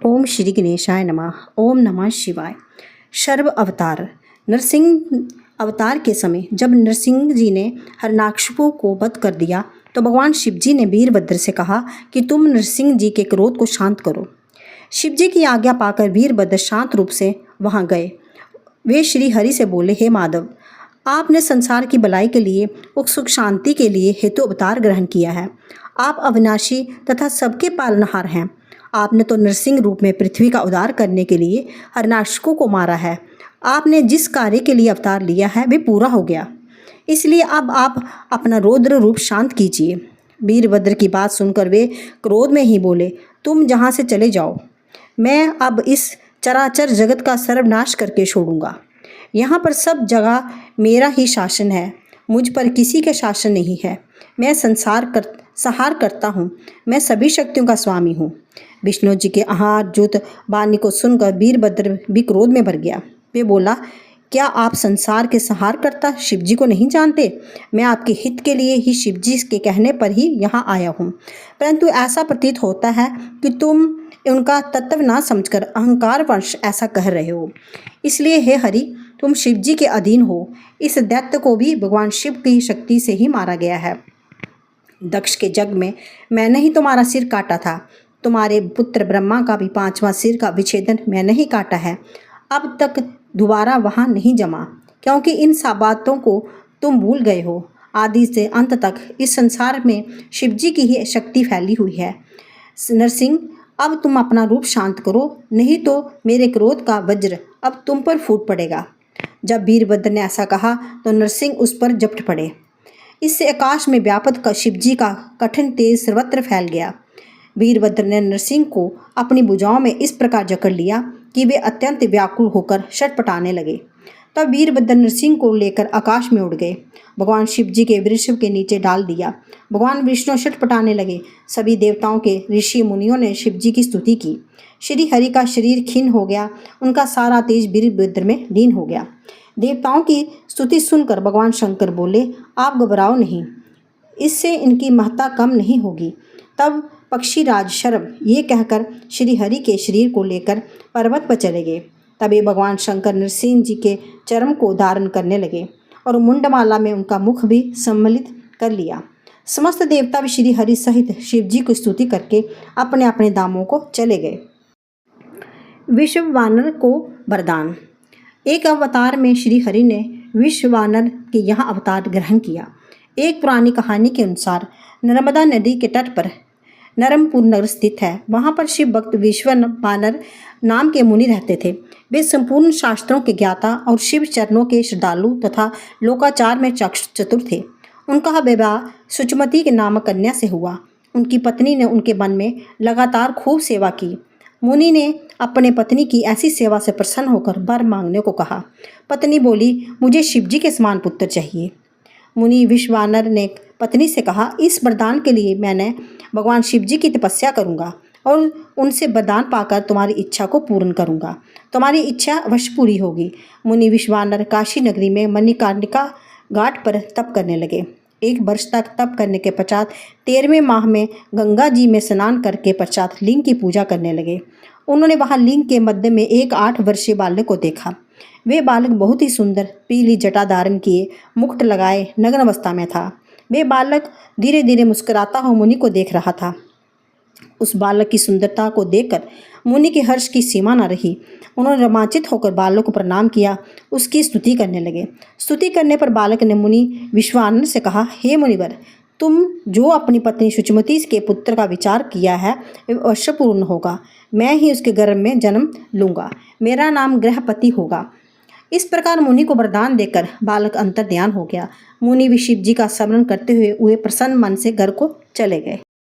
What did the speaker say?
ओम श्री गणेशाय नमः। ओम नमः शिवाय। सर्व अवतार। नरसिंह अवतार के समय जब नरसिंह जी ने हिरण्याकशिपु को वध कर दिया तो भगवान शिव जी ने वीरभद्र से कहा कि तुम नरसिंह जी के क्रोध को शांत करो। शिव जी की आज्ञा पाकर वीरभद्र शांत रूप से वहां गए। वे श्री हरि से बोले, हे माधव, आपने संसार की भलाई के लिए और सुख शांति के लिए हेतु अवतार ग्रहण किया है। आप अविनाशी तथा सबके पालनहार हैं। आपने तो नरसिंह रूप में पृथ्वी का उद्धार करने के लिए हिरण्याकशिपु को मारा है। आपने जिस कार्य के लिए अवतार लिया है वे पूरा हो गया, इसलिए अब आप अपना रौद्र रूप शांत कीजिए। वीरभद्र की बात सुनकर वे क्रोध में ही बोले, तुम जहाँ से चले जाओ, मैं अब इस चराचर जगत का सर्वनाश करके छोड़ूंगा। यहाँ पर सब जगह मेरा ही शासन है, मुझ पर किसी का शासन नहीं है। मैं संहार करता हूँ, मैं सभी शक्तियों का स्वामी हूँ। विष्णु जी के आहार जुत वाणी को सुनकर वीरभद्र भी क्रोध में भर गया। वे बोला, क्या आप संसार के संहारकर्ता शिव जी को नहीं जानते? मैं आपके हित के लिए ही शिव जी के कहने पर ही यहाँ आया हूँ, परंतु ऐसा प्रतीत होता है कि तुम उनका तत्व ना समझकर अहंकारवश ऐसा कह रहे हो। इसलिए हे हरि, तुम शिव जी के अधीन हो। इस दैत्य को भी भगवान शिव की शक्ति से ही मारा गया है। दक्ष के यज्ञ में मैंने ही तुम्हारा सिर काटा था। तुम्हारे पुत्र ब्रह्मा का भी 5वां सिर का विच्छेदन मैंने ही काटा है। अब तक दोबारा वहाँ नहीं जमा, क्योंकि इन सब बातों को तुम भूल गए हो। आदि से अंत तक इस संसार में शिव जी की ही शक्ति फैली हुई है। नरसिंह, अब तुम अपना रूप शांत करो, नहीं तो मेरे क्रोध का वज्र अब तुम पर फूट पड़ेगा। जब वीरभद्र ने ऐसा कहा तो नरसिंह उस पर झपट पड़े। इससे आकाश में व्याप्त शिव जी का कठिन तेज सर्वत्र फैल गया। वीरभद्र ने नरसिंह को अपनी भुजाओं में इस प्रकार जकड़ लिया कि वे अत्यंत व्याकुल होकर छटपटाने लगे। तब वीरभद्र नरसिंह को लेकर आकाश में उड़ गए। भगवान शिव जी के वृषभ के नीचे डाल दिया। भगवान विष्णु छटपटाने लगे। सभी देवताओं के ऋषि मुनियों ने शिव जी की स्तुति की। श्री हरि का शरीर खिन्न हो गया, उनका सारा तेज वीरभद्र में लीन हो गया। देवताओं की स्तुति सुनकर भगवान शंकर बोले, आप घबराओ नहीं, इससे इनकी महत्ता कम नहीं होगी। तब पक्षीराज शर्व ये कहकर श्री हरि के शरीर को लेकर पर्वत पर चले गए। तभी भगवान शंकर नरसिंह जी के चर्म को धारण करने लगे और मुंडमाला में उनका मुख भी सम्मिलित कर लिया। समस्त देवता भी श्री हरि सहित शिव जी की स्तुति करके अपने अपने धामों को चले गए। विश्ववानर को वरदान। एक अवतार में श्री हरि ने विश्ववानर के यहाँ अवतार ग्रहण किया। एक पुरानी कहानी के अनुसार नर्मदा नदी के तट पर नरमपुर नगर स्थित है। वहाँ पर शिव भक्त विश्ववानर नाम के मुनि रहते थे। वे संपूर्ण शास्त्रों के ज्ञाता और शिव चरणों के श्रद्धालु तथा लोकाचार में चतुर थे। उनका विवाह सुचमती के नामक कन्या से हुआ। उनकी पत्नी ने उनके मन में लगातार खूब सेवा की। मुनि ने अपने पत्नी की ऐसी सेवा से प्रसन्न होकर वर मांगने को कहा। पत्नी बोली, मुझे शिव जी के समान पुत्र चाहिए। मुनि विश्ववानर ने पत्नी से कहा, इस वरदान के लिए मैंने भगवान शिव जी की तपस्या करूंगा और उनसे वरदान पाकर तुम्हारी इच्छा को पूर्ण करूंगा। तुम्हारी इच्छा अवश्य पूरी होगी। मुनि विश्ववानर काशी नगरी में मणिकर्णिका घाट पर तप करने लगे। 1 वर्ष तक तप करने के पश्चात 13वें माह में गंगा जी में स्नान करके पश्चात लिंग की पूजा करने लगे। उन्होंने वहां लिंग के मध्य में एक 8 वर्षीय बालक को देखा। वे बालक बहुत ही सुंदर पीली जटा धारण किए, मुकुट लगाए नग्न अवस्था में था। वे बालक धीरे धीरे मुस्कुराता हुआ मुनि को देख रहा था। उस बालक की सुंदरता को देखकर मुनि के हर्ष की सीमा न रही। उन्होंने रोमांचित होकर बालक को प्रणाम किया, उसकी स्तुति करने लगे। स्तुति करने पर बालक ने मुनि विश्वानर से कहा, हे मुनिवर, तुम जो अपनी पत्नी सुचमती के पुत्र का विचार किया है वह अवश्य पूर्ण होगा। मैं ही उसके गर्भ में जन्म लूँगा, मेरा नाम ग्रहपति होगा। इस प्रकार मुनि को वरदान देकर बालक अंतर्ध्यान हो गया। मुनि भी शिव जी का स्मरण करते हुए प्रसन्न मन से घर को चले गए।